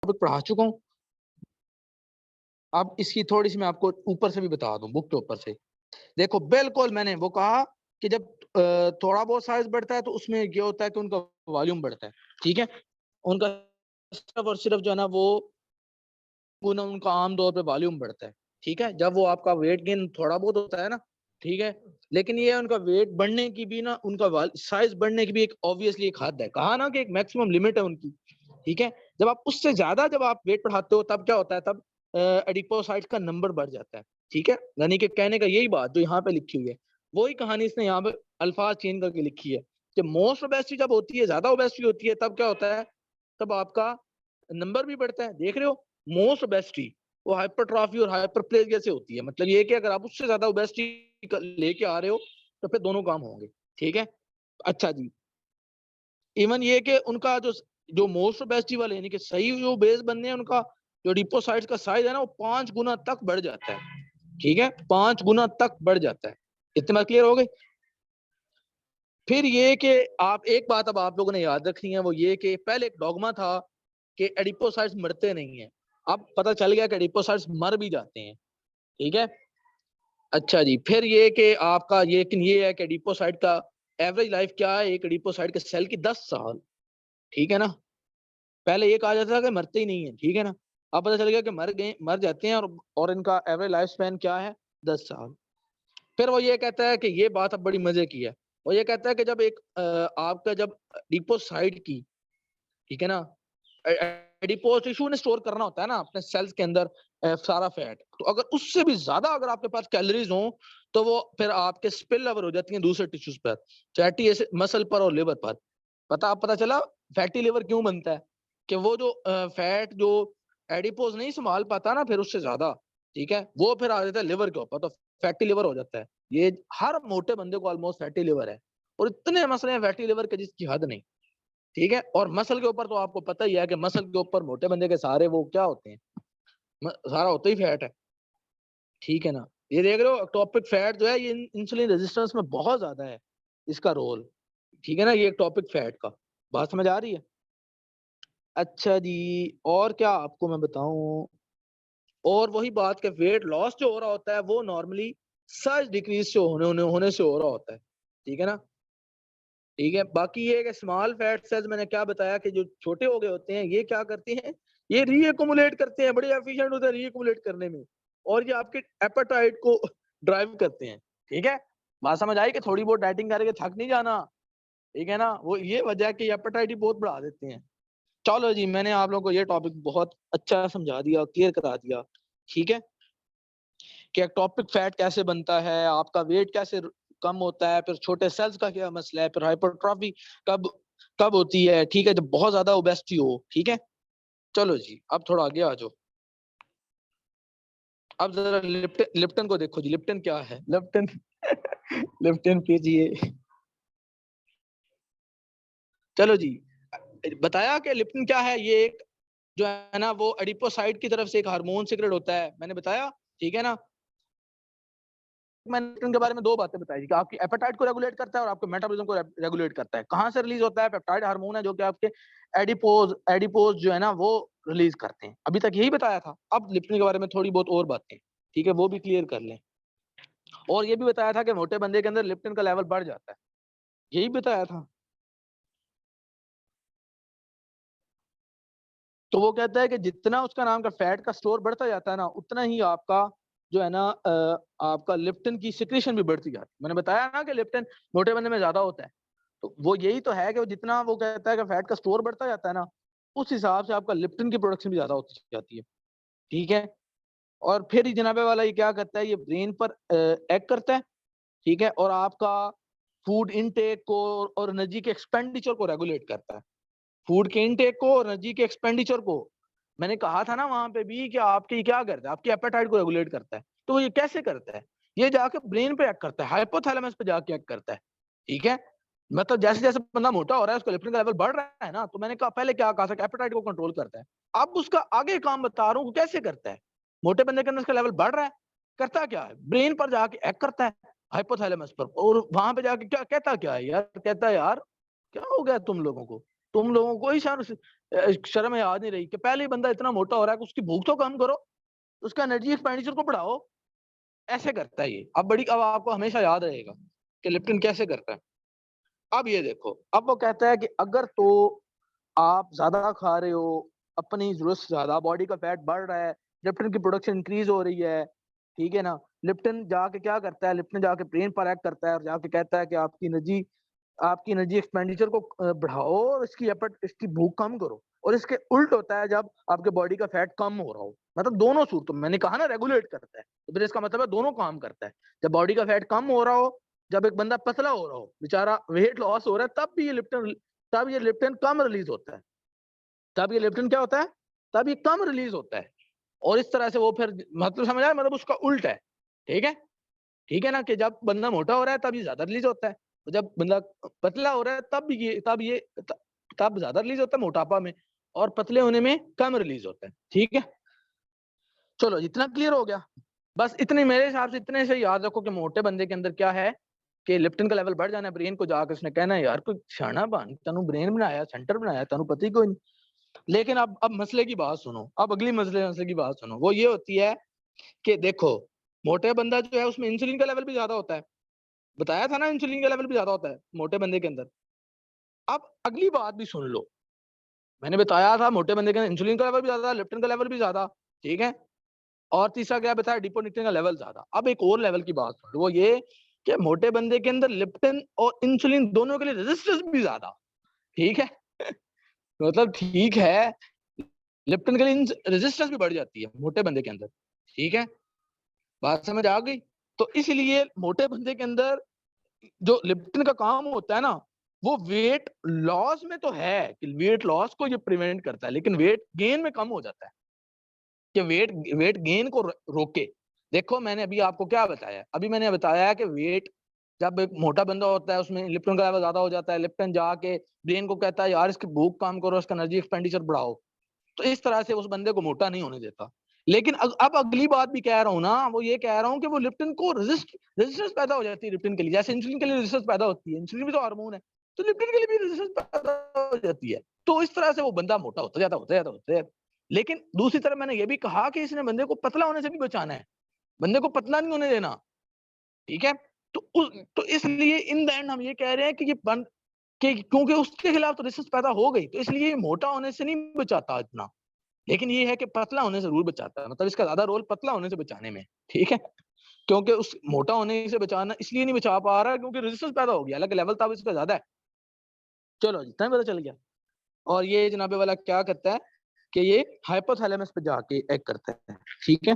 Topic पढ़ा चुका हूँ। अब इसकी थोड़ी सी मैं आपको ऊपर से भी बता दूं, बुक के ऊपर से देखो। बिल्कुल मैंने वो कहा कि जब थोड़ा बहुत साइज बढ़ता है तो उसमें ये होता है कि उनका वॉल्यूम बढ़ता है, ठीक है। उनका सिर्फ और सिर्फ जो है ना वो गुना उनका आम तौर पे वॉल्यूम बढ़ता है, ठीक है। जब वो आपका वेट गेन थोड़ा बहुत होता है ना, ठीक है। लेकिन ये उनका वेट बढ़ने की भी ना, उनका साइज बढ़ने की भी एक ऑब्वियसली एक हद है। कहा ना कि एक मैक्सिमम लिमिट है उनकी, ठीक है। जब आप उससे ज्यादा जब आप वेट बढ़ाते हो तब क्या होता है, तब एडिपोसाइट्स का नंबर बढ़ जाता है, ठीक है। यानी कि कहने का यही बात जो यहाँ पे लिखी हुई है, वही कहानी इसने यहाँ पे अल्फाज चेंज करके लिखी है कि मोस्ट ओबेसिटी जब होती है, ज्यादा ओबेसिटी होती है, तब क्या होता है, तब आपका नंबर भी बढ़ता है। देख रहे हो, मोस्ट ओबेसिटी वो हाइपरट्रॉफी और हाइपरप्लेजिया से होती है। मतलब ये कि अगर आप उससे ज्यादा ओबेसिटी लेके आ रहे हो तो फिर दोनों काम होंगे, ठीक है। अच्छा जी, इवन ये कि उनका जो जो मोस्ट ओबेसिटी वाले यानी कि सही जो बेस बनने हैं, उनका जो डिपोसाइट्स का साइज है ना, वो 5 गुना तक बढ़ जाता है, ठीक है। 5 गुना तक बढ़ जाता है। इतना क्लियर हो गई। फिर ये कि आप एक बात अब आप लोगों ने याद रखनी है, वो ये कि पहले एक डॉगमा था कि एडिपोसाइट्स मरते नहीं है। अब पता चल गया कि एडिपोसाइट्स मर भी जाते हैं, ठीक है। अच्छा जी, फिर ये कि आपका ये है कि एडिपोसाइट का एवरेज लाइफ क्या है, एक एडिपोसाइट के सेल की 10 साल, ठीक है ना। पहले ये कहा जाता था कि मरते ही नहीं है, ठीक है ना। अब पता चल गया कि मर जाते हैं, और इनका एवरेज लाइफ स्पैन क्या है, 10 साल। फिर वो ये कहता है कि ये बात अब बड़ी मजे की है। वो ये कहता है कि जब एक आपका जब डिपोसाइट की, ठीक है ना, एडिपोज टिश्यू ने स्टोर करना होता है ना अपने सेल्स के अंदर सारा फैट, तो अगर उससे भी ज्यादा अगर आपके पास कैलोरीज हो तो वो फिर आपके स्पिल ओवर हो जाती हैं दूसरे टिश्यूज पर, फैटी एसिड मसल पर और लिवर पर। पता चला फैटी लिवर क्यों बनता है, कि वो जो फैट जो एडिपोज नहीं संभाल पाता ना फिर उससे ज्यादा, ठीक है, वो फिर आ जाता है लिवर के ऊपर, तो फैटी लिवर हो जाता है। ये हर मोटे बंदे को ऑलमोस्ट फैटी लिवर है, और इतने मसले हैं फैटी लिवर के जिसकी हद नहीं, ठीक है। और मसल के ऊपर तो आपको पता ही है कि मसल के ऊपर मोटे बंदे के सारे वो क्या होते हैं, सारा होता ही फैट है, ठीक है ना। ये देख रहे हो टॉपिक फैट जो है, ये इंसुलिन रेजिस्टेंस में बहुत ज्यादा है इसका रोल, ठीक है ना। ये एक टॉपिक फैट का, बात समझ आ रही है। अच्छा जी, और क्या आपको मैं बताऊं, और वही बात के वेट लॉस जो हो रहा होता है वो नॉर्मली सर्ज डिक्रीज से होने से हो रहा होता है, ठीक है ना। ठीक है, बाकी ये कि स्मॉल फैट सेल्स मैंने क्या बताया कि जो छोटे हो गए होते हैं ये क्या करते हैं, ये रीएकुमुलेट करते हैं, बड़े एफिशिएंट होते हैं रीएकुमुलेट करने में, और ये आपके एपेटाइट को ड्राइव करते हैं, ठीक है। बात समझ आई कि थोड़ी बहुत डाइटिंग करके थक नहीं जाना, ठीक है ना। वो ये वजह है कि एपेटाइट ही बहुत बढ़ा देते हैं। चलो जी, मैंने आप लोगों को ये टॉपिक बहुत अच्छा समझा दिया, क्लियर करा दिया, ठीक है, कि टॉपिक फैट कैसे बनता है, आपका वेट कैसे कम होता है, फिर छोटे सेल्स का क्या मसला है, फिर हाइपरट्रॉफी कब कब होती है, ठीक है, जब बहुत ज्यादा ओबेसिटी हो, ठीक है। चलो जी, अब थोड़ा आगे आ जाओ। अब जरा लिप्टन लिप्टन को देखो जी, लिप्टन क्या है, लिप्टन लिप्टन पीजिए। चलो जी, बताया कि लिप्टन क्या है, ये एक जो है ना वो एडिपोसाइट की तरफ से एक हार्मोन सीक्रेट होता है, मैंने बताया, ठीक है ना। मैंने लिप्टन के बारे में दो बातें बताई कि आपकी एपेटाइट को रेगुलेट करता है और आपके मेटाबॉलिज्म को रेगुलेट करता है। कहाँ से रिलीज होता है, पेप्टाइड हार्मोन है जो कि आपके एडिपोज जो है ना वो रिलीज करते हैं। अभी तक यही बताया था, अब लिप्टन के बारे में थोड़ी बहुत और बातें, ठीक है, वो भी क्लियर कर लें। और ये भी बताया था कि मोटे बंदे के अंदर लिप्टन का लेवल बढ़ जाता है, यही बताया था। तो वो कहता है कि जितना उसका नाम का फैट का स्टोर बढ़ता जाता है ना, उतना ही आपका जो है ना आपका लिप्टन की सिक्रेशन भी बढ़ती जाती है। मैंने बताया ना कि लिप्टन मोटे बंदे में ज्यादा होता है, तो वो यही तो है कि वो जितना वो कहता है कि फैट का स्टोर बढ़ता जाता है ना, उस हिसाब से आपका लिप्टन की प्रोडक्शन भी ज्यादा होती जाती है, ठीक है। और फिर ही जनाबे वाला ये क्या करता है, ये ब्रेन पर एक्ट करता है, ठीक है, और आपका फूड इनटेक को और एनर्जी के एक्सपेंडिचर को रेगुलेट करता है। फूड के इनटेक को और एनर्जी के एक्सपेंडिचर को, मैंने कहा था ना वहां पे भी कि आपके क्या करता है, आपकी एपेटाइट को रेगुलेट करता है। तो ये कैसे करता है, ये जाके ब्रेन पे एक्ट करता है, हाइपोथैलेमस पे जाके एक्ट करता है, ठीक है। मतलब जैसे जैसे बंदा मोटा हो रहा है, उसका लेप्टिन का लेवल बढ़ रहा है ना, तो मैंने कहा पहले क्या कहा था, एपेटाइट को कंट्रोल करता है। अब उसका आगे काम बता रहा हूँ कैसे करता है। मोटे बंदे के अंदर उसका लेवल बढ़ रहा है, करता क्या है, ब्रेन पर जाके एक्ट करता है, हाइपोथैलेमस पर, और वहां पे जाके क्या कहता क्या है यार, कहता है यार क्या हो गया तुम लोगों को, तुम लोगों को ही शर्म याद नहीं रही कि पहले ही बंदा इतना मोटा हो रहा है कि उसकी भूख तो कम करो, उसका एनर्जी एक्सपेंडिचर को बढ़ाओ। ऐसे करता है ये। अब आपको हमेशा याद रहेगा कि लिप्टन कैसे करता है। अब ये देखो, अब वो कहता है कि अगर तो आप ज्यादा खा रहे हो, अपनी जरूरत से ज्यादा बॉडी का फैट बढ़ रहा है, लिप्टन की प्रोडक्शन इंक्रीज हो रही है, ठीक है ना। लिप्टन जाके क्या करता है, लिप्टन जाके ब्रेन पर एक्ट करता है और जाके कहता है कि आपकी एनर्जी एक्सपेंडिचर को बढ़ाओ और इसकी भूख कम करो। और इसके उल्ट होता है जब आपके बॉडी का फैट कम हो रहा हो। मतलब दोनों सूरत, तो मैंने कहा ना रेगुलेट करता है, तो फिर इसका मतलब है दोनों काम करता है। जब बॉडी का फैट कम हो रहा हो, जब एक बंदा पतला हो रहा हो, बेचारा वेट लॉस हो रहा है, तब ये लिप्टन कम रिलीज होता है। तब ये लिप्टन क्या होता है, तब ये कम रिलीज होता है। और इस तरह से वो फिर, मतलब समझ आया, मतलब उसका उल्ट है। ठीक है, ठीक है ना, कि जब बंदा मोटा हो रहा है तब ये ज्यादा रिलीज होता है, तो जब बंदा पतला हो रहा है तब ज्यादा रिलीज होता है मोटापा में, और पतले होने में कम रिलीज होता है। ठीक है, चलो इतना क्लियर हो गया। बस इतने, मेरे हिसाब से इतने से याद रखो कि मोटे बंदे के अंदर क्या है कि लिप्टन का लेवल बढ़ जाना है, ब्रेन को जाकर उसने कहना है यार कोई शाना बन, तेनू ब्रेन बनाया, सेंटर बनाया, तेनू पता ही कोई नहीं। लेकिन अब मसले की बात सुनो, अब अगली मसले की बात सुनो। वो ये होती है कि देखो, मोटे बंदा जो है उसमें इंसुलिन का लेवल भी ज्यादा होता है। बताया था ना, इंसुलिन का लेवल भी ज्यादा होता है मोटे बंदे के अंदर। अब अगली बात भी सुन लो, मैंने बताया था मोटे बंदे के अंदर इंसुलिन का लेवल भी ज्यादा, लिप्टन का लेवल भी ज्यादा। ठीक है, और तीसरा क्या बताया, डिपोनिक्टिन का लेवल ज्यादा। अब एक और लेवल की बात सुन लो, वो ये कि मोटे बंदे के अंदर लिप्टन और इंसुलिन दोनों के लिए रेजिस्टेंस भी ज्यादा। ठीक है मतलब ठीक है, लिप्टन के लिए रेजिस्टेंस भी बढ़ जाती है मोटे बंदे के अंदर। ठीक है, बात समझ आ गई। तो इसलिए मोटे बंदे के अंदर जो लिप्टन का काम होता है ना, वो वेट लॉस में तो है कि वेट लॉस को ये प्रिवेंट करता है, लेकिन वेट गेन में कम हो जाता है कि वेट गेन को रोके। देखो मैंने अभी आपको क्या बताया, अभी मैंने बताया कि वेट, जब एक मोटा बंदा होता है उसमें लिप्टन का लेवल ज्यादा हो जाता है, लिप्टन जाके ब्रेन को कहता है यार इसकी भूख कम करो, इसका एनर्जी एक्सपेंडिचर बढ़ाओ, तो इस तरह से उस बंदे को मोटा नहीं होने देता। लेकिन अब अगली बात भी कह रहा हूँ ना, वो ये कह रहा हूँ कि वो लिप्टन को रेजिस्टेंस पैदा हो जाती है लिप्टन के लिए, जैसे इंसुलिन के लिए रेजिस्टेंस पैदा होती है, इंसुलिन भी तो हार्मोन है, तो लिप्टन के लिए भी रेजिस्टेंस पैदा हो जाती है। तो इस तरह से वो बंदा मोटा होता जाता। लेकिन दूसरी तरफ मैंने ये भी कहा कि इसने बंदे को पतला होने से भी बचाना है, बंदे को पतला नहीं होने देना। ठीक है, तो इसलिए इन द एंड हम ये कह रहे हैं कि क्योंकि उसके खिलाफ तो रेजिस्टेंस पैदा हो गई, तो इसलिए मोटा होने से नहीं बचाता इतना, लेकिन ये है कि पतला होने से जरूर बचाता है। मतलब इसका ज्यादा रोल पतला होने से बचाने में। ठीक है, क्योंकि उस मोटा होने से बचाना इसलिए नहीं बचा पा रहा क्योंकि रेजिस्टेंस पैदा हो गया, हालांकि लेवल तब इसका ज्यादा है। चलो जितना पता चल गया। और ये जनाबे वाला क्या करता है कि ये हाइपोथैलेमस पे जाके एक्ट करता है। ठीक है,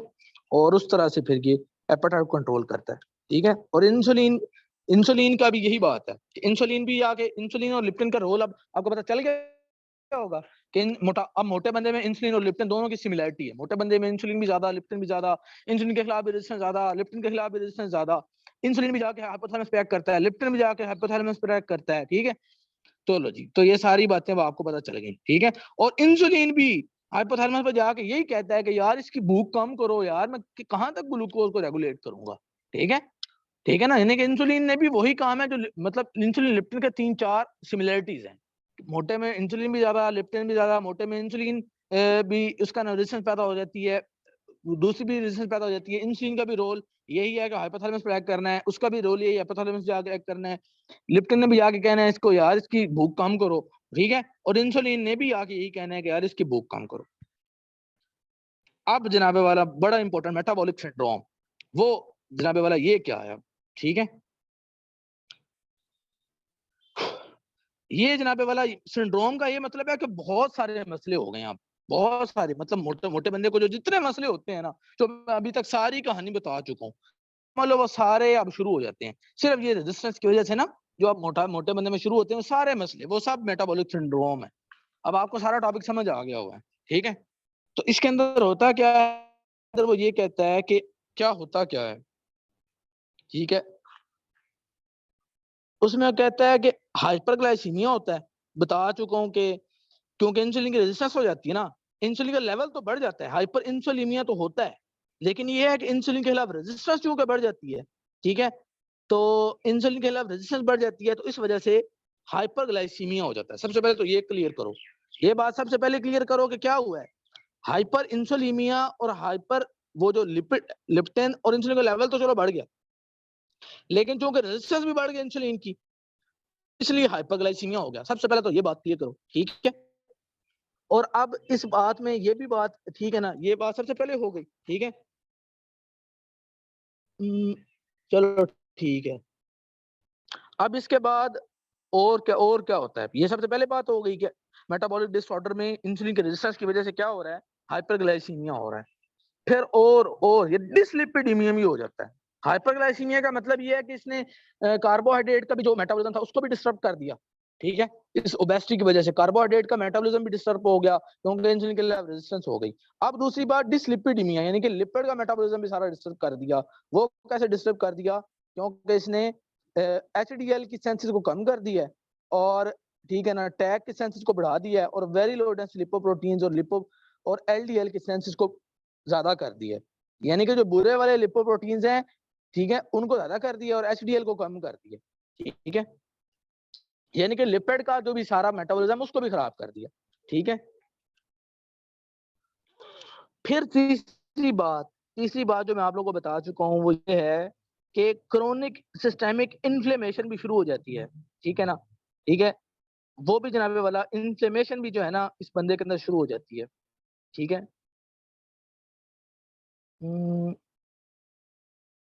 और उस तरह से फिर ये एपेटाइट कंट्रोल करता है। ठीक है, और इंसुलिन इंसुलिन का भी यही बात है कि इंसुलिन भी आके, इंसुलिन और लिप्टन का रोल अब आपको पता चल गया होगा कि अब मोटे बंदे में इंसुलिन और लिप्टन दोनों की सिमिलरिटी है। मोटे बंदे में इंसुलिन भी ज्यादा, लिप्टन भी ज्यादा, इंसुलिन के खिलाफ भी रेजिस्टेंस ज्यादा, लिप्टन के खिलाफ भी रेजिस्टेंस ज्यादा। इंसुलिन भी जाके हाइपोथैलेमस पे एक्ट करता है, लिप्टन भी जाके हाइपोथैलेमस पे एक्ट करता है। ठीक है, तो लो जी, तो ये सारी बातें अब आपको पता चल गई। ठीक है, और इंसुलिन भी हाइपोथैलेमस पे जाके यही कहता है कि यार इसकी भूख कम करो, यार मैं कहाँ तक ग्लूकोज को रेगुलेट करूंगा। ठीक है, ठीक है ना, यानी कि इंसुलिन ने भी वही काम है जो मतलब इंसुलिन लिप्टन के 3-4 सिमिलरिटीज हैं। मोटे में इंसुलिन भी ज्यादा, लिप्टन भी ज्यादा, मोटे में इंसुलिन भी उसका रेजिस्टेंस पैदा हो जाती है, दूसरी भी रेजिस्टेंस पैदा हो जाती है। इंसुलिन का भी रोल यही है कि हाइपोथैलेमस पे एक्ट करना है, उसका भी रोल यही है हाइपोथैलेमस जाके एक्ट करना है। लिप्टन ने भी आके कहना है इसको यार इसकी भूख कम करो। ठीक है, और इंसुलिन ने भी आके यही कहना है कि यार इसकी भूख कम करो। अब जनाबे वाला बड़ा इंपॉर्टेंट मेटाबॉलिक सिंड्रोम, वो जनाबे वाला ये क्या है। ठीक है, ये जनाबे वाला सिंड्रोम का ये मतलब है कि बहुत सारे मसले हो गए। आप बहुत सारे, मतलब मोटे मोटे बंदे को जो जितने मसले होते हैं ना, जो मैं अभी तक सारी कहानी बता चुका हूँ, मतलब वो सारे अब शुरू हो जाते हैं सिर्फ ये रेजिस्टेंस की वजह से ना। जो अब मोटे बंदे में शुरू होते हैं वो सारे मसले, वो सब मेटाबॉलिक सिंड्रोम है। अब आपको सारा टॉपिक समझ आ गया हुआ है। ठीक है, तो इसके अंदर होता क्या है, अंदर वो ये कहता है कि क्या होता क्या है। ठीक है, उसमें कहता है कि हाइपरग्लाइसीमिया होता है। बता चुका हूँ कि क्योंकि इंसुलिन की रेजिस्टेंस हो जाती है ना, इंसुलिन का लेवल तो बढ़ जाता है, हाइपर इंसुलिनिया तो होता है, लेकिन ये है कि इंसुलिन के खिलाफ रेजिस्टेंस चूंकि बढ़ जाती है। ठीक है, तो इंसुलिन के खिलाफ रेजिस्टेंस बढ़ जाती है, तो इस वजह से हाइपरग्लाइसीमिया हो जाता है। सबसे पहले तो ये क्लियर करो, ये बात सबसे पहले क्लियर करो कि क्या हुआ है। हाइपर इंसुलिनिया और हाइपर वो जो लिपिड लिप्टेन और इंसुलिन का लेवल तो चलो बढ़ गया, लेकिन चूंकि रेजिस्टेंस भी बढ़ गया इंसुलिन की, इसलिए हाइपरग्लाइसीमिया हो गया। सबसे पहले तो ये बात क्लियर करो, ठीक है। और अब इस बात में ये भी बात ठीक है ना, ये बात सबसे पहले हो गई, ठीक है। चलो ठीक है। अब इसके बाद और क्या होता है, ये सबसे पहले बात हो गई कि मेटाबॉलिक डिसऑर्डर में इंसुलिन के रेजिस्टेंस की वजह से क्या हो रहा है, हाइपरग्लाइसीमिया हो रहा है। फिर और ये डिसलिपिडीमिया भी हो जाता है। हाइपरग्लाइसीमिया का मतलब ये है कि इसने कार्बोहाइड्रेट का भी जो मेटाबॉलिज्म था उसको भी डिस्टर्ब कर दिया, ठीक है। इस ओबेसिटी की वजह से कार्बोहाइड्रेट का मेटाबॉलिज्म भी डिस्टर्ब हो गया, क्योंकि इंसुलिन के लिए रेजिस्टेंस हो गई। अब दूसरी बात डिसलिपिडीमिया, यानी कि लिपिड का मेटाबॉलिज्म भी सारा डिस्टर्ब कर दिया। वो कैसे डिस्टर्ब कर दिया, क्योंकि इसने एचडीएल की सेंसिस को कम कर दिया है, और ठीक है ना, टैग की सेंसिस को बढ़ा दिया है, और वेरी लो डेंस लिपोप्रोटीन्स और लिपो और एलडीएल की सेंसिस को ज्यादा कर दिया है। यानी कि जो बुरे वाले लिपोप्रोटीन्स हैं, ठीक है, उनको ज्यादा कर दिया और एचडीएल को कम कर दिया, ठीक है। यानी कि लिपिड का जो भी सारा मेटाबॉलिज्म उसको भी खराब कर दिया, ठीक है। फिर तीसरी बात जो मैं आप लोगों को बता चुका हूँ वो ये है कि क्रोनिक सिस्टेमिक इन्फ्लेमेशन भी शुरू हो जाती है, ठीक है ना, ठीक है। वो भी जनाबे वाला इन्फ्लेमेशन भी जो है ना इस बंदे के अंदर शुरू हो जाती है, ठीक है।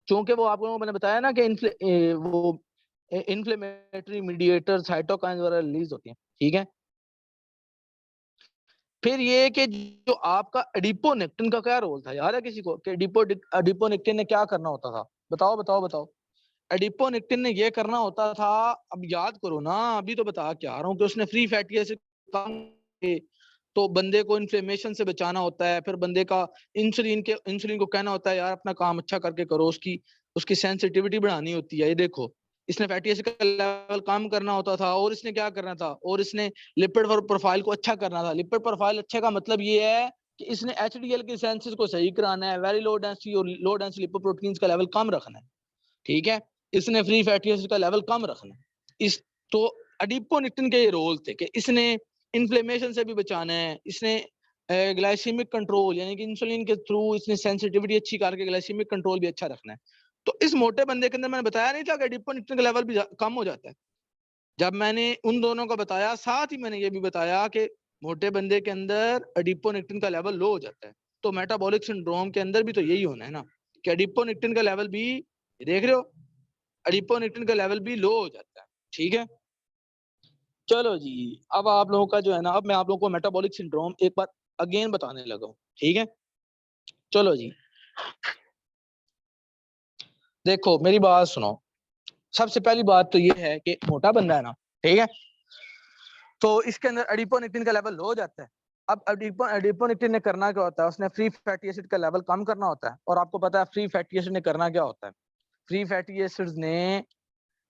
चूंकि वो आप लोगों को मैंने बताया ना कि वो इन्फ्लेमेटरी मीडिएटर साइटोकाइंस वगैरह रिलीज होती हैं, ठीक है। फिर ये कि जो आपका एडिपोनेक्टिन का क्या रोल था, याद है किसी को कि एडिपोनेक्टिन ने क्या करना होता था? बताओ बताओ बताओ। एडिपोनेक्टिन ने ये करना होता था, अब याद करो ना, अभी तो बता के आ रहा हूँ कि उसने फ्री फैटी एसिड तो बंदे को इन्फ्लेमेशन से बचाना होता है। फिर बंदे का इंसुलिन को कहना होता है यार अपना काम अच्छा करके करो, उसकी उसकी सेंसिटिविटी बढ़ानी होती है। ये देखो, इसने फैटी एसिड का लेवल कम करना होता था, और इसने क्या करना था, और इसने लिपिड प्रोफाइल को अच्छा करना था। लिपिड प्रोफाइल अच्छे का मतलब ये है कि इसने एचडीएल की सेंसिस को सही कराना है, वेरी लो डेंसिटी और लो डेंसिटी लिपोप्रोटीन्स का लेवल कम रखना है, ठीक है। इसने फ्री फैटी एसिड का लेवल कम रखना है। इस तो एडिपोनेक्टिन के ये रोल थे कि इसने इन्फ्लेमेशन से भी बचाना है, इसने ग्लाइसेमिक कंट्रोल यानी कि इंसुलिन के थ्रू इसने सेंसिटिविटी अच्छी करके ग्लाइसेमिक कंट्रोल भी अच्छा रखना है। तो इस मोटे बंदे के अंदर मैंने बताया नहीं था कि एडिपोनेक्टिन का लेवल भी कम हो जाता है। जब मैंने उन दोनों का बताया, साथ ही मैंने ये भी बताया कि मोटे बंदे के अंदर एडिपोनेक्टिन का लेवल लो हो जाता है। तो मेटाबॉलिक सिंड्रोम के अंदर भी तो यही होना है ना, कि एडिपोनेक्टिन का लेवल भी, देख रहे हो, एडिपोनेक्टिन का लेवल भी लो हो जाता है, ठीक है। चलो जी, अब आप लोगों का जो है ना, अब मैं आप लोगों को मेटाबॉलिक सिंड्रोम एक बार अगेन बताने लगा हूँ, ठीक है। चलो जी, देखो मेरी बात सुनो। सबसे पहली बात तो ये है कि मोटा बंदा है ना, ठीक है, तो इसके अंदर एडिपोनेक्टिन का लेवल लो हो जाता है। अब एडिपोनेक्टिन ने करना क्या होता है, उसने फ्री फैटी एसिड का लेवल कम करना होता है। और आपको पता है फ्री फैटी एसिड ने करना क्या होता है, फ्री फैटी एसिड्स ने,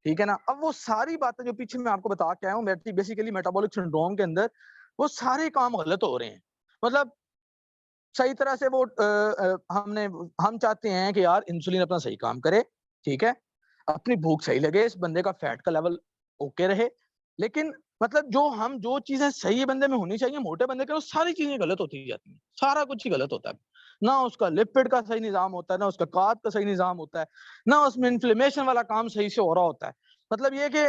ठीक है ना, अब वो सारी बातें जो पीछे मैं आपको बता के आया हूँ बेसिकली मेटाबॉलिक सिंड्रोम के अंदर, वो सारे काम गलत हो रहे हैं। मतलब सही तरह से वो हम चाहते हैं कि यार इंसुलिन अपना सही काम करे, ठीक है, अपनी भूख सही लगे, इस बंदे का फैट का लेवल ओके रहे। लेकिन मतलब जो चीजें सही बंदे में होनी चाहिए, मोटे बंदे के, वो सारी चीजें गलत होती जाती हैं। सारा कुछ ही गलत होता है। ना उसका लिपिड का सही निजाम होता है, ना उसका कार्ब का सही निजाम होता है, ना उसमें इन्फ्लेमेशन वाला काम सही से हो रहा होता है। मतलब ये कि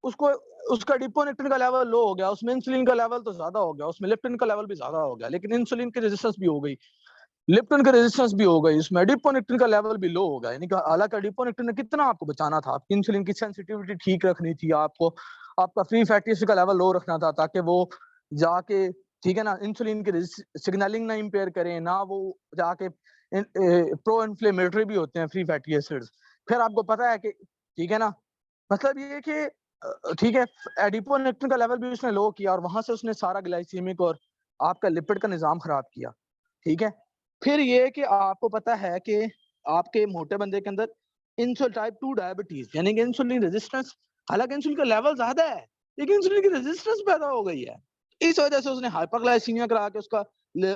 उसको उसका डिपोनेक्टिन का लेवल लो हो गया, उसमें इंसुलिन का लेवल तो ज्यादा हो गया, उसमें लेप्टिन का लेवल भी ज्यादा हो गया, लेकिन इंसुलिन की रेजिस्टेंस भी हो गई, लेप्टिन की रेजिस्टेंस भी हो गई, उसमें एडिपोनेक्टिन का लेवल भी लो हो गया। यानी कि हालांकि एडिपोनेक्टिन ने कितना आपको बचाना था, आपकी इंसुलिन की सेंसिटिविटी ठीक रखनी थी, आपको आपका फ्री फैटी एसिड का लेवल लो रखना था, ताकि वो जाके, ठीक है ना, इंसुलिन की सिग्नलिंग ना इंपेयर करें, ना वो जाके प्रो इन्फ्लेमेटरी भी होते हैं फ्री फैटी एसिड्स। फिर आपको पता है कि, ठीक है ना, मतलब ये कि ठीक है, एडिपोनेक्टिन का लेवल भी उसने लो किया, और वहां से उसने सारा ग्लाइसीमिक और आपका लिपिड का निजाम खराब किया, ठीक है। फिर ये कि आपको पता है कि आपके मोटे बंदे के अंदर इंसुलिन टाइप 2 डायबिटीज यानी कि इंसुलिन रेजिस्टेंस, हालांकि इंसुलिन का लेवल ज्यादा है लेकिन इंसुलिन की रेजिस्टेंस पैदा हो गई है। इस वजह से उसने हाइपरग्लाइसीमिया करा के उसका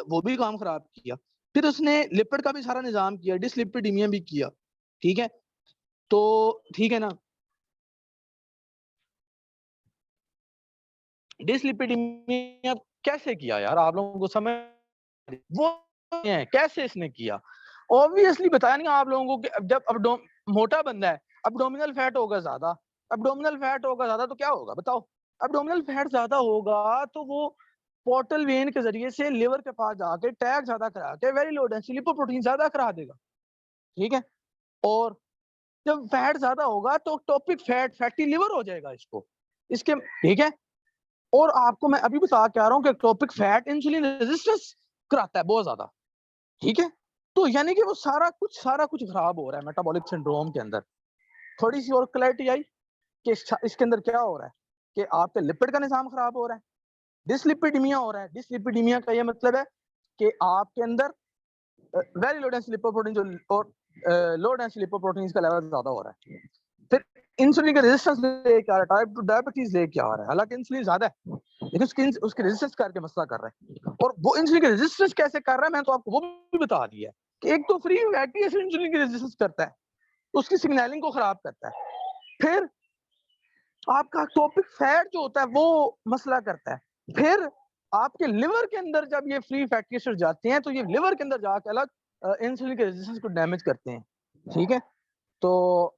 वो भी काम खराब किया। फिर उसने लिपिड का भी सारा निजाम किया, डिसलिपिडीमिया भी किया, ठीक है। तो ठीक है ना, डिसलिपिडीमिया कैसे किया यार, आप लोगों को समझ वो है कैसे इसने किया? ऑब्वियसली बताया नहीं आप लोगों को कि जब मोटा बंदा है, अब्डोमिनल फैट होगा ज्यादा, अब्डोमिनल फैट होगा ज्यादा तो क्या होगा बताओ? अब्डोमिनल फैट ज्यादा होगा तो वो पोर्टल वेन के जरिए से लिवर के पास जाके टैग ज्यादा करा के वेरी लो डेंसिटी लिपोप्रोटीन ज्यादा करा देगा, ठीक है? और जब फैट ज्यादा होगा तो टॉपिक फैटी लिवर हो जाएगा इसको, इसके, ठीक है? और आपको मैं अभी बता के आ रहा हूँ कि टॉपिक फैट इंसुलिन रेजिस्टेंस कराता है बहुत ज्यादा, ठीक है? तो यानी कि वो सारा कुछ खराब हो रहा है मेटाबॉलिक सिंड्रोम के अंदर। थोड़ी सी और क्लैरिटी आई कि इसके अंदर क्या हो रहा है कि आपके लिपिड का निजाम खराब हो रहा है, डिसलिपिडीमिया हो रहा है। डिसलिपिडीमिया का ये मतलब है कि आपके अंदर वेरी लो डेंसिटी लिपोप्रोटीन जो और लो डेंसिटी लिपोप्रोटीन का लेवल ज्यादा हो रहा है। फिर इंसुलिन का रेजिस्टेंस लेके आ रहा है, टाइप 2 डायबिटीज लेके आ रहा है, हालांकि इंसुलिन ज्यादा है लेकिन उसकी रेजिस्टेंस करके मसला कर रहा है। और वो इंसुलिन की रेजिस्टेंस कैसे कर रहा है मैंने तो आपको वो भी बता दिया है कि एक तो फ्री फैटी एसिड इंसुलिन की रेजिस्टेंस करता है, उसकी सिग्नलिंग को खराब करता है। फिर आपका टॉपिक फैट जो होता है वो मसला करता है। फिर आपके लिवर के अंदर जब ये फ्री फैटी एसिड जाते हैं तो ये लिवर के अंदर जाके अलग इंसुलिन के रेजिस्टेंस को डैमेज करते हैं, ठीक है? तो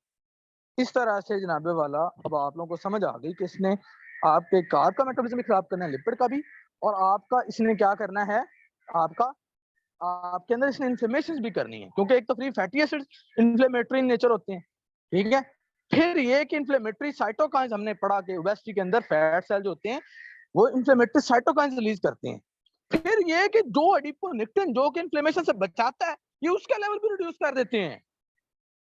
इस तरह से जनाबे वाला अब आप लोगों को समझ आ गई कि इसने आपके कार्ब का मेटाबॉलिज्म भी खराब करना है, लिपिड का भी, और आपका इसने क्या करना है, आपका आपके अंदर इसने इन्फ्लेमेशन भी करनी है, क्योंकि एक तो free fatty acid inflammatory nature होते हैं, ठीक है? फिर ये कि इन्फ्लेमेटरी साइटोकाइंस हमने पढ़ा कि ओबेसिटी के अंदर फैट सेल जो होते हैं वो इन्फ्लेमेटरी साइटोकाइंस रिलीज करते हैं। फिर ये कि जो एडिपोनेक्टिन जो कि इन्फ्लेमेशन से बचाता है ये उसका लेवल भी रिड्यूस कर देते हैं।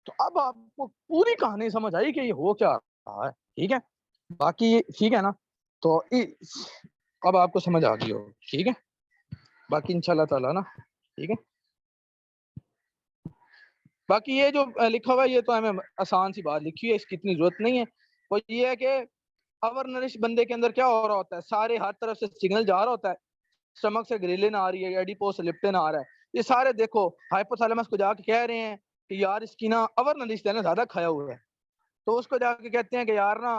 तो अब आपको पूरी कहानी समझ आई कि ये हो क्या रहा है, ठीक है? बाकी ठीक है ना? तो अब आपको समझ आ गई हो, ठीक है? बाकी इंशाल्लाह ताला ना, ठीक है? बाकी ये जो लिखा हुआ है ये तो हमें आसान सी बात लिखी है, इसकी इतनी जरूरत नहीं है। वो ये है कि अवर नरिश बंदे के अंदर क्या हो रहा होता है, सारे हर तरफ से सिग्नल जा रहा होता है, स्टमक से ग्रेलिन आ रही है, एडिपोस से लिप्टिन आ रहा है, ये सारे देखो हाइपोथैलेमस को जाके कह रहे हैं कि यार इसकी ना अवर नरिश ने ज्यादा खाया हुआ है, तो उसको जाके कहते हैं कि यार ना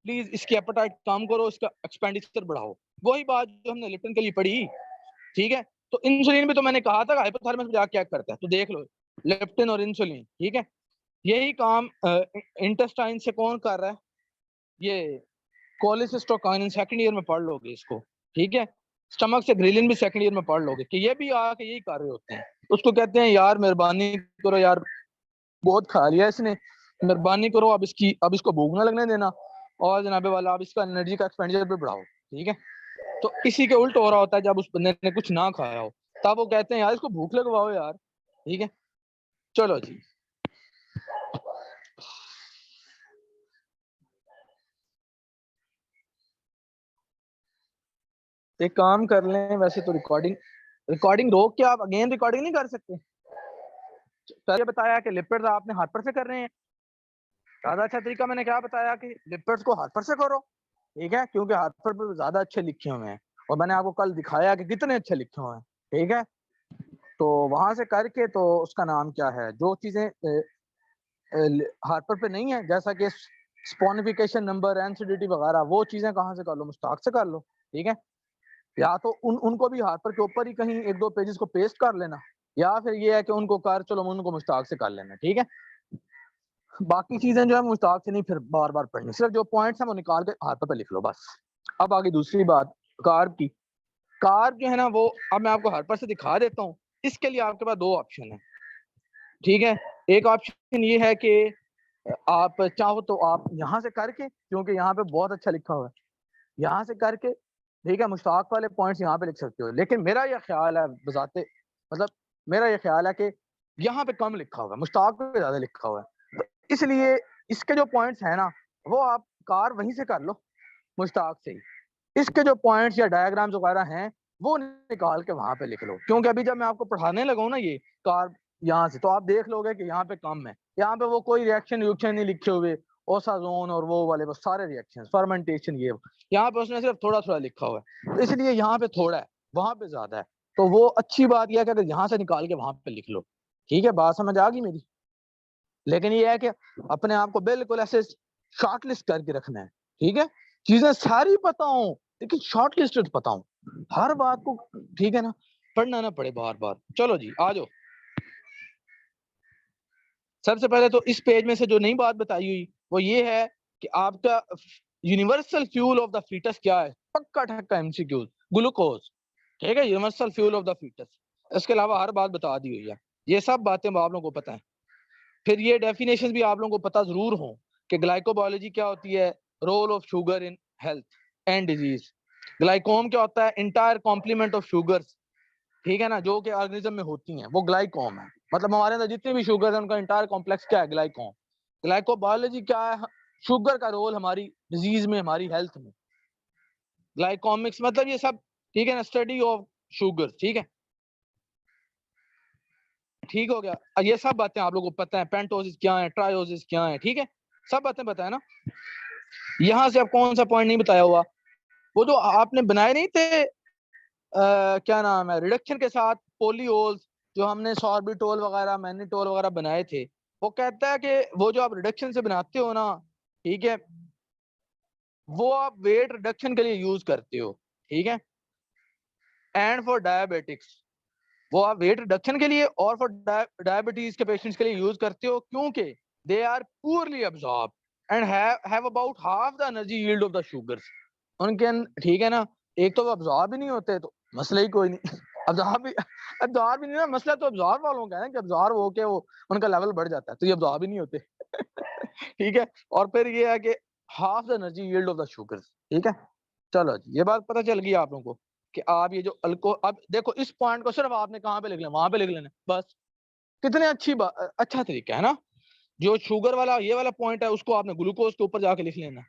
प्लीज इसकी एपेटाइट कम करो, इसका एक्सपेंडिचर बढ़ाओ। वही बात जो हमने लिप्टन के लिए पढ़ी, ठीक है? तो इंसुलिन भी तो मैंने कहा था हाइपोथैलेमस में जाके क्या करता है, तो देख लो लेप्टिन और इंसुलिन, ठीक है? यही काम इंटेस्टाइन से कौन कर रहा है, ये कोलिसिस्टोकाइनिन सेकंड ईयर में पढ़ लोगे इसको, ठीक है? स्टमक से ग्रिलिन भी सेकंड ईयर में पढ़ लोगे कि ये भी आके यही कर रहे होते हैं। उसको कहते हैं यार मेहरबानी करो यार, बहुत खा लिया इसने, मेहरबानी करो अब इसको भूख ना लगने देना, और जनाबे वाला अब इसका एनर्जी का एक्सपेंडिचर भी बढ़ाओ, ठीक है? तो इसी के उल्ट हो रहा होता है जब उस बंदे ने कुछ ना खाया हो, तब वो कहते हैं यार इसको भूख लगवाओ यार, ठीक है? चलो जी, एक काम कर लें, वैसे तो रिकॉर्डिंग रोक के आप अगेन रिकॉर्डिंग नहीं कर सकते। पहले बताया कि लिपिड्स आपने हाथ पर से कर रहे हैं, ज्यादा अच्छा तरीका मैंने क्या बताया कि लिपिड्स को हाथ पर से करो, ठीक है? क्योंकि हाथ पर ज्यादा अच्छे लिखे हुए हैं और मैंने आपको कल दिखाया कि कितने अच्छे लिखे हुए हैं, ठीक है? तो वहां से करके तो उसका नाम क्या है, जो चीजें हार्पर पे नहीं है जैसा कि स्पॉनिफिकेशन नंबर, एनसीडीटी वगैरह, वो चीजें कहाँ से कर लो, मुश्ताक से कर लो, ठीक है? या तो उनको भी हार्पर के ऊपर ही कहीं एक दो पेजेस को पेस्ट कर लेना, या फिर ये है कि उनको कर चलो उनको मुश्ताक से कर लेना, ठीक है? बाकी चीजें जो है मुश्ताक से नहीं फिर बार बार पढ़नी, सिर्फ जो पॉइंट्स हैं वो निकाल के हार्पर पे लिख लो बस। अब आगे दूसरी बात कार्ब की। कार्ब जो है ना वो अब मैं आपको हार्पर से दिखा देता हूँ। इसके लिए आपके पास दो ऑप्शन है, ठीक है? एक ऑप्शन ये है कि आप चाहो तो आप यहाँ से करके, क्योंकि यहाँ पे बहुत अच्छा लिखा हुआ है, यहाँ से करके, ठीक है, मुश्ताक वाले पॉइंट्स यहाँ पे लिख सकते हो। लेकिन मेरा ये ख्याल है बजाते मतलब मेरा ये ख्याल है कि यहाँ पे कम लिखा हुआ है, मुश्ताक पे ज्यादा लिखा हुआ है, तो इसलिए इसके जो पॉइंट्स है ना वो आप कार वहीं से कर लो मुश्ताक से ही। इसके जो पॉइंट्स या डायग्राम्स वगैरह हैं वो निकाल के वहां पे लिख लो, क्योंकि अभी जब मैं आपको पढ़ाने लगा ना ये कार यहाँ से, तो आप देख लोगे कि यहाँ पे कम है, यहाँ पे वो कोई रिएक्शन नहीं लिखे हुए, ओसाजोन और वो वाले बस सारे रिएक्शन फर्मेंटेशन ये, यहाँ पे उसने सिर्फ थोड़ा थोड़ा लिखा हुआ है, तो इसलिए यहाँ पे थोड़ा है वहां पे ज्यादा है। तो वो अच्छी बात यह है कि अगर यहाँ से निकाल के वहां पे लिख लो, ठीक है? बात समझ आ गई मेरी? लेकिन ये है कि अपने आप को बिल्कुल ऐसे शॉर्ट लिस्ट करके रखना है, ठीक है? चीजें सारी पता हो लेकिन शॉर्ट लिस्टेड पता हूँ हर बात को, ठीक है ना, पढ़ना ना पड़े बार बार। चलो जी आ जाओ। सबसे पहले तो इस पेज में से जो नई बात बताई हुई वो ये है कि आपका universal fuel of the foetus क्या है, पक्का ठक्का एमसीक्यू, ग्लूकोज, ठीक है, universal fuel of the foetus. इसके अलावा हर बात बता दी हुई है, ये सब बातें आप लोगों को पता है। फिर ये डेफिनेशन भी आप लोगों को पता जरूर हो कि ग्लाइकोबायोलॉजी क्या होती है, role of sugar in health and disease. Glycome क्या होता है, इंटायर कॉम्प्लीमेंट ऑफ शुगर्स, ठीक है ना, जो कि ऑर्गेनिज्म में होती हैं वो ग्लाइकोम है। मतलब हमारे अंदर जितने भी शुगर है उनका इंटायर कॉम्प्लेक्स क्या है, ग्लाइकोम। ग्लाइकोबायोलॉजी क्या है, शुगर का रोल हमारी डिजीज में, हमारी हेल्थ में। ग्लाइकोमिक्स मतलब ये सब, ठीक है ना, स्टडी ऑफ शुगर, ठीक है, ठीक हो गया। अब ये सब बातें आप लोगों को पता है, पेंटोसिस क्या है, ट्रायोसिस क्या है, ठीक है, सब बातें पता है ना। यहाँ से अब कौन सा पॉइंट नहीं बताया हुआ, वो जो आपने बनाए नहीं थे क्या नाम है, रिडक्शन के साथ पोलियोल्स, जो हमने सॉर्बिटोल वगैरह मैनिटोल वगैरह बनाए थे, वो कहता है कि वो जो आप रिडक्शन से बनाते हो ना, ठीक है, वो आप वेट रिडक्शन के लिए यूज करते हो, ठीक है, एंड फॉर डायबिटिक्स, वो आप वेट रिडक्शन के लिए और फॉर डायबिटीज के पेशेंट्स के लिए यूज करते हो, क्योंकि they are poorly absorb and have about half the energy yield of the sugars. उनके ठीक है ना, एक तो वो अब्सॉर्ब ही नहीं होते तो मसला ही कोई नहीं। अब्सॉर्ब भी नहीं ना, मसला तो अब्सॉर्ब वालों का है कि अब्सॉर्ब होके वो उनका लेवल बढ़ जाता है, तो ये अब्सॉर्ब ही नहीं होते। ठीक है, और फिर ये है कि half the energy yield of the sugars, ठीक है। चलो जी, ये बात पता चल गई आप लोगों को कि आप ये जो अल्को, अब देखो इस पॉइंट को सिर्फ आपने कहाँ पे लिख लेना, वहां पे लिख लेना बस। कितने अच्छी बात, अच्छा तरीका है ना। जो शुगर वाला ये वाला पॉइंट है उसको आपने ग्लूकोज के ऊपर जाके लिख लेना,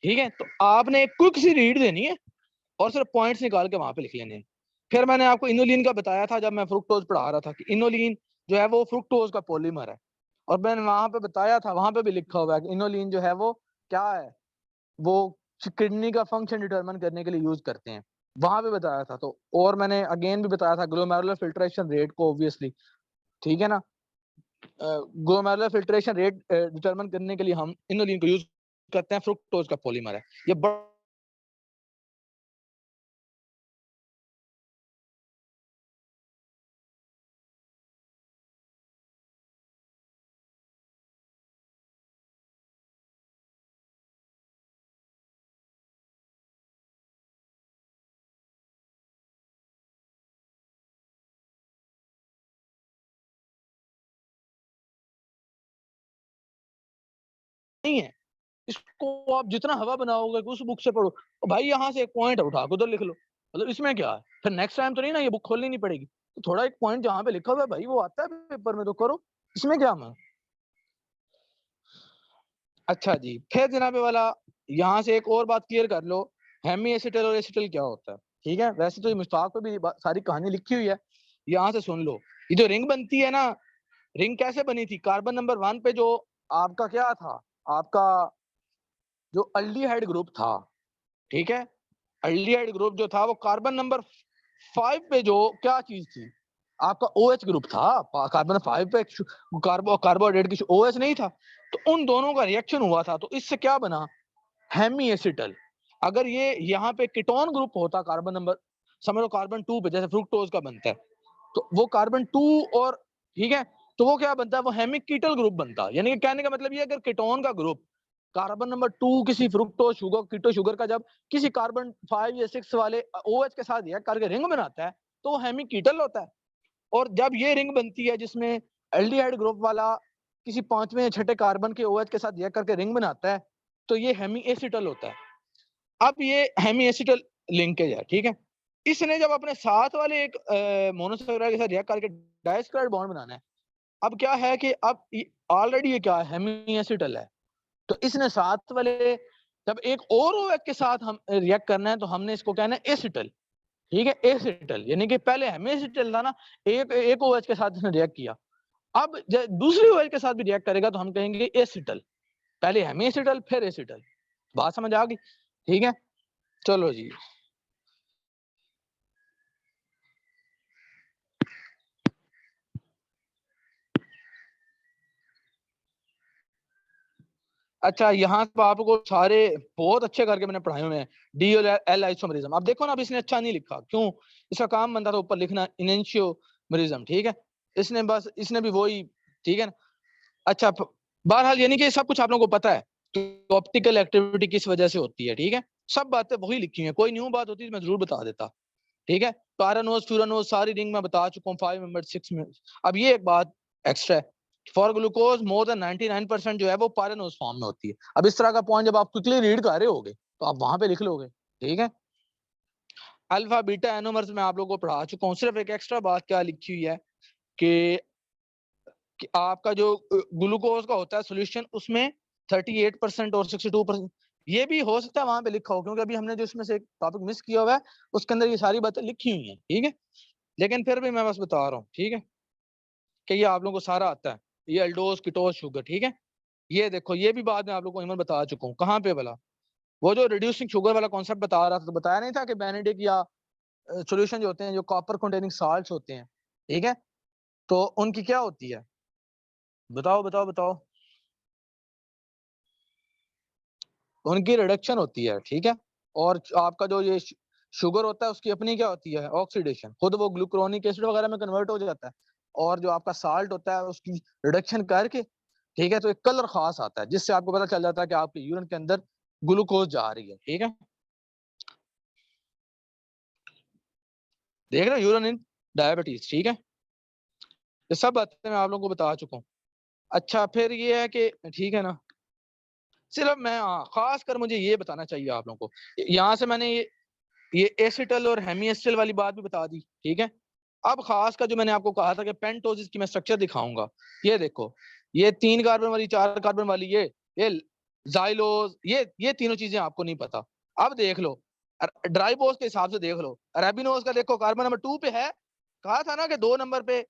ठीक है। तो आपने एक क्विक सी रीड देनी है और सिर्फ पॉइंट्स निकाल के वहां पे लिख लेने हैं। फिर मैंने आपको इनोलिन का बताया था जब मैं फ्रुक्टोज पढ़ा रहा था कि इनोलिन जो है वो फ्रुक्टोज का पॉलीमर है, और मैंने वहां पे बताया था, वहां पे भी लिखा हुआ है कि इनोलिन जो है वो क्या है, वो किडनी का फंक्शन डिटरमाइन करने के लिए यूज करते हैं, वहां पे बताया था। तो और मैंने अगेन भी बताया था ग्लोमेरुलर फिल्ट्रेशन रेट को, ऑब्वियसली, ठीक है ना, ग्लोमेरुलर फिल्ट्रेशन रेट डिटरमाइन करने के लिए हम इनोलिन को यूज करते हैं, फ्रुक्टोज का पॉलीमर है ये नहीं है। इसको आप जितना हवा बनाओगे उस बुक से पढ़ो, और भाई यहाँ से एक पॉइंट उठा के उधर लिख लो, मतलब इसमें क्या है, फिर नेक्स्ट टाइम तो नहीं ना ये बुक खोलनी नहीं पड़ेगी। तो थोड़ा एक पॉइंट जहाँ पे लिखा हुआ है भाई वो आता है पेपर में तो करो, इसमें क्या मैं। अच्छा जी, फिर जनाबे वाला यहाँ से एक और बात क्लियर कर लो, हेमी एसिटल और एसिटल क्या होता है, ठीक है। वैसे तो ये मुश्ताक पे भी सारी कहानी लिखी हुई है, यहाँ से सुन लो। ये जो रिंग बनती है ना, रिंग कैसे बनी थी, कार्बन नंबर 1 पे जो आपका क्या था, आपका जो अल्डिहाइड ग्रुप था, ठीक है, अल्डिहाइड ग्रुप जो था वो कार्बन नंबर 5 पे जो क्या चीज थी, आपका OH ग्रुप था। कार्बन 5 पे कार्बोहाइड्रेट की OH नहीं था, तो उन दोनों का रिएक्शन हुआ था, तो इससे क्या बना, हेमी एसिटल। अगर ये यहाँ पे कीटोन ग्रुप होता कार्बन नंबर, समझ लो कार्बन 2 पे जैसे फ्रुक्टोज का बनता है, तो वो कार्बन 2 और, ठीक है, तो वो क्या बनता है, वो हेमिक कीटल ग्रुप बनता है। यानी कि कहने का मतलब ये, अगर कीटोन का ग्रुप कार्बन नंबर 2 किसी फ्रुक्टोज शुगर कीटो शुगर का जब किसी कार्बन 5 या 6 वाले OH के साथ रिएक्ट करके रिंग बनाता है, तो वो हेमिक कीटल होता है। और जब ये रिंग बनती है जिसमें एल्डिहाइड ग्रुप वाला किसी पांचवें या छठे कार्बन के OH के साथ रिएक्ट करके रिंग बनाता है, तो ये हेमी एसिटल होता है। अब ये हेमी एसिटल लिंकेज है, ठीक है। इसने जब अपने साथ वाले एक मोनोसैकेराइड के साथ रिएक्ट करके डाइसैकेराइड बॉन्ड बनाना है, अब क्या है कि अब ऑलरेडी ये क्या है, हेमी एसिटल है, तो इसने साथ वाले जब एक और OH के साथ हम रिएक्ट करना है, तो हमने इसको कहना है एसिटल, ठीक है, एसिटल। यानी कि पहले हेमी एसिटल था ना, एक एक OH के साथ इसने रिएक्ट किया, अब दूसरी OH के साथ भी रिएक्ट करेगा तो हम कहेंगे एसिटल। पहले हेमी एसिटल फिर एसिटल, बात समझ आ गई, ठीक है। चलो जी, अच्छा, यहाँ पे आपको सारे बहुत अच्छे करके मैंने पढ़ाए हुए हैं। DLL आइसोमरिज्म, अब देखो ना, अब इसने अच्छा नहीं लिखा, क्यों? इसका काम बनता था ऊपर लिखना इनेंशियोमरिज्म, ठीक है? इसने भी वही, ठीक है ना? अच्छा, बहरहाल यानी कि सब कुछ आप लोगों को पता है कि ऑप्टिकल एक्टिविटी किस वजह से होती है, ठीक है? सब बातें वही लिखी हैं, कोई न्यू बात होती तो मैं जरूर बता देता, ठीक है? पैरानोज, फ्यूरानोज सारी रिंग में बता चुका हूँ, 5 मेंबर, 6 में। अब ये एक बात एक्स्ट्रा है, फॉर ग्लूकोज मोर देन 99% जो है वो पैरानोज फॉर्म में होती है। अब इस तरह का पॉइंट जब आप क्विकली रीड कर रहे होगे तो आप वहां पे लिख लोगे, ठीक है? अल्फा बीटा एनोमर्स में आप लोगों को पढ़ा चुका हूँ। सिर्फ एक एक्स्ट्रा बात क्या लिखी हुई है कि आपका जो ग्लूकोज का होता है सोल्यूशन, उसमें 38% और 62%, ये भी हो सकता है वहां पे लिखा हो, क्योंकि अभी हमने जो इसमें से एक टॉपिक मिस किया हुआ है उसके अंदर ये सारी बातें लिखी हुई हैं, ठीक है? लेकिन फिर भी मैं बस बता रहा हूँ, ठीक है, कि ये आप लोगों को सारा आता है, ये अल्डोज कीटोज शुगर, ठीक है? ये देखो, ये भी बाद में आप लोगों को इमन बता चुका हूँ, कहाँ पे वाला, वो जो रिड्यूसिंग शुगर वाला कॉन्सेप्ट बता रहा था, तो बताया नहीं था कि बेनेडिक या सॉल्यूशन जो होते हैं, जो कॉपर कंटेनिंग साल्ट्स होते हैं, ठीक है, तो उनकी क्या होती है? बताओ बताओ बताओ। उनकी रिडक्शन होती है, ठीक है? और आपका जो ये शुगर होता है उसकी अपनी क्या होती है? ऑक्सीडेशन, खुद वो ग्लूक्रोनिक एसिड वगैरह में कन्वर्ट हो जाता है, और जो आपका साल्ट होता है उसकी रिडक्शन करके, ठीक है, तो एक कलर खास आता है जिससे आपको पता चल जाता है कि आपके यूरिन के अंदर ग्लूकोज जा रही है, ठीक है? देख रहे हो, यूरिन इन डायबिटीज, ठीक है? ये सब बातें मैं आप लोगों को बता चुका हूँ। अच्छा, फिर ये है कि ठीक है ना, सिर्फ मैं, हाँ, खास कर मुझे ये बताना चाहिए आप लोगों को, यहाँ से मैंने ये एसिटल और हेमीएसिटल वाली बात भी बता दी, ठीक है? अब खास का जो मैंने आपको कहा था कि पेंटोसिस की मैं स्ट्रक्चर दिखाऊंगा, ये देखो, ये 3 कार्बन वाली, 4 कार्बन वाली, ये जाइलोज, ये तीनों चीजें आपको नहीं पता। अब देख लो, ड्राइबोस के हिसाब से देख लो, रेबिनोज का देखो कार्बन नंबर 2 पे है, कहा था ना कि 2 नंबर पे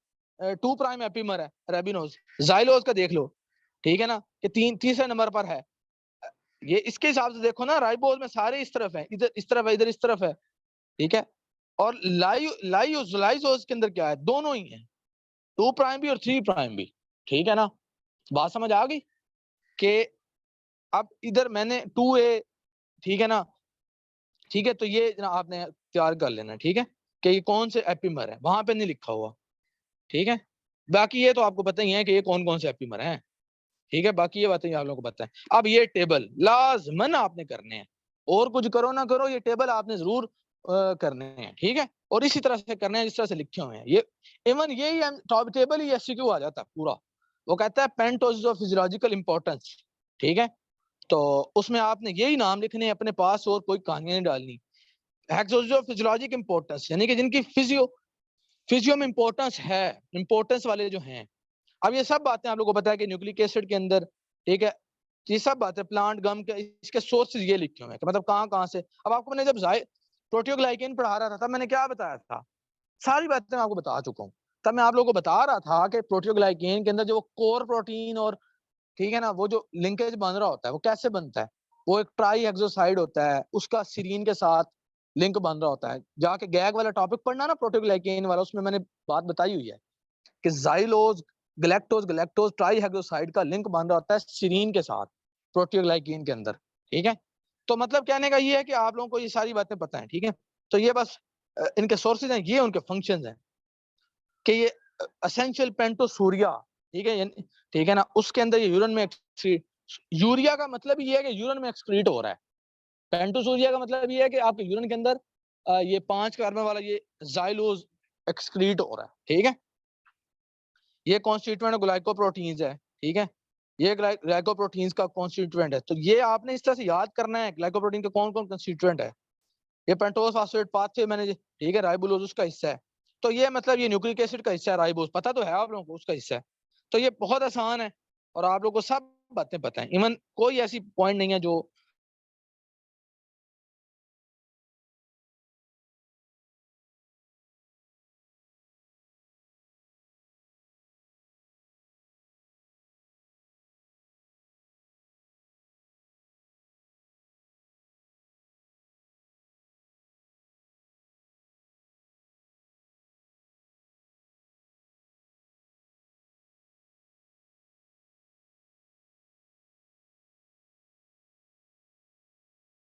2 प्राइम एपिमर है रेबिनोज। जाइलोज का देख लो, ठीक है ना, कि तीसरे नंबर पर है। ये इसके हिसाब से देखो ना, राइबोज में सारे इस तरफ है, इधर इस तरफ है, इधर इस तरफ है, ठीक है? और लाइसोज के अंदर क्या है? दोनों ही है, 2 प्राइम भी और 3 प्राइम भी, ठीक है ना? बात समझ आ गई कि अब इधर मैंने 2A, ठीक है ना, ठीक है, तो ये ना आपने तैयार कर लेना, ठीक है, कि ये कौन से एपिमर है, वहां पे नहीं लिखा हुआ, ठीक है? बाकी ये तो आपको पता ही है कि ये कौन कौन से एपिमर हैं, ठीक है? बाकी ये बातें आप लोगों को पता है। अब ये टेबल लाजमन आपने करने हैं, और कुछ करो ना करो, ये टेबल आपने जरूर करने हैं, ठीक है? और इसी तरह से करने हैं जिस तरह से लिखे हुए हैं ये। इवन यही टॉप टेबल ही एससीक्यू आ जाता है पूरा। वो कहता है पेंटोज ऑफ फिजियोलॉजिकल इंपॉर्टेंस, ठीक है? तो उसमें आपने यही नाम लिखने हैं अपने पास, और कोई कहानियां नहीं डालनी। हेक्सोज ऑफ फिजियोलॉजिक इंपॉर्टेंस यानी कि जिनकी फिजियो में इंपॉर्टेंस है, इंपॉर्टेंस वाले जो हैं। अब ये सब बातें आप लोगों को पता है कि न्यूक्लिक एसिड के अंदर, ठीक है, ये सब बातें प्लांट गम के इसके सोर्सेज ये लिखे हुए हैं कि मतलब कहाँ कहाँ से। अब आपको मैंने जब प्रोटियोग्लाइकेन पढ़ा रहा था तब मैंने क्या बताया था? सारी बातें मैं आपको बता चुका हूँ। तब मैं आप लोगों को बता रहा था कि प्रोटियोग्लाइकेन के अंदर जो कोर प्रोटीन और, ठीक है ना, वो जो लिंकेज बन रहा होता है वो कैसे बनता है? वो एक ट्राई हेक्सोसाइड होता है, उसका सीरीन के साथ लिंक बन रहा होता है। जाके गैग वाला टॉपिक पढ़ना ना, प्रोटियोग्लाइकेन वाला, उसमें मैंने बात बताई हुई है कि जाइलोज गलैक्टोज गलैक्टोज ट्राईहेक्सोसाइड का लिंक बन रहा होता है सीरीन के साथ प्रोटियोग्लाइकेन के अंदर, ठीक है? तो मतलब कहने का ये है कि आप लोगों को ये सारी बातें पता है, ठीक है? तो ये बस इनके सोर्सेज हैं, ये उनके फंक्शंस हैं कि ये एसेंशियल पेंटोसूरिया, ठीक है, ठीक है ना, उसके अंदर ये यूरिन में यूरिया का मतलब ये है कि यूरिन में एक्सक्रीट हो रहा है। पेंटोसूरिया का मतलब ये है कि आपके यूरिन के अंदर ये 5 कार्बन वाला ये जाइलोज एक्सक्रीट हो रहा है, ठीक है? ये कॉन्स्टिट्यूएंट ग्लाइकोप्रोटीन्स है, ठीक है? ये ग्लाइकोप्रोटीन्स का कॉन्स्टिट्यूएंट है। तो ये आपने इस तरह से याद करना है ग्लाइकोप्रोटीन के कौन कौन कॉन्स्टिट्यूएंट है। ये पेंटोज फॉस्फेट पाथवे मैंने, ठीक है, राइबोलोज उसका हिस्सा है। तो ये मतलब ये न्यूक्लिक एसिड का हिस्सा है, राइबोज पता तो है आप लोगों को, उसका हिस्सा है। तो ये बहुत आसान है और आप लोगों को सब बातें पता है। इवन कोई ऐसी पॉइंट नहीं है जो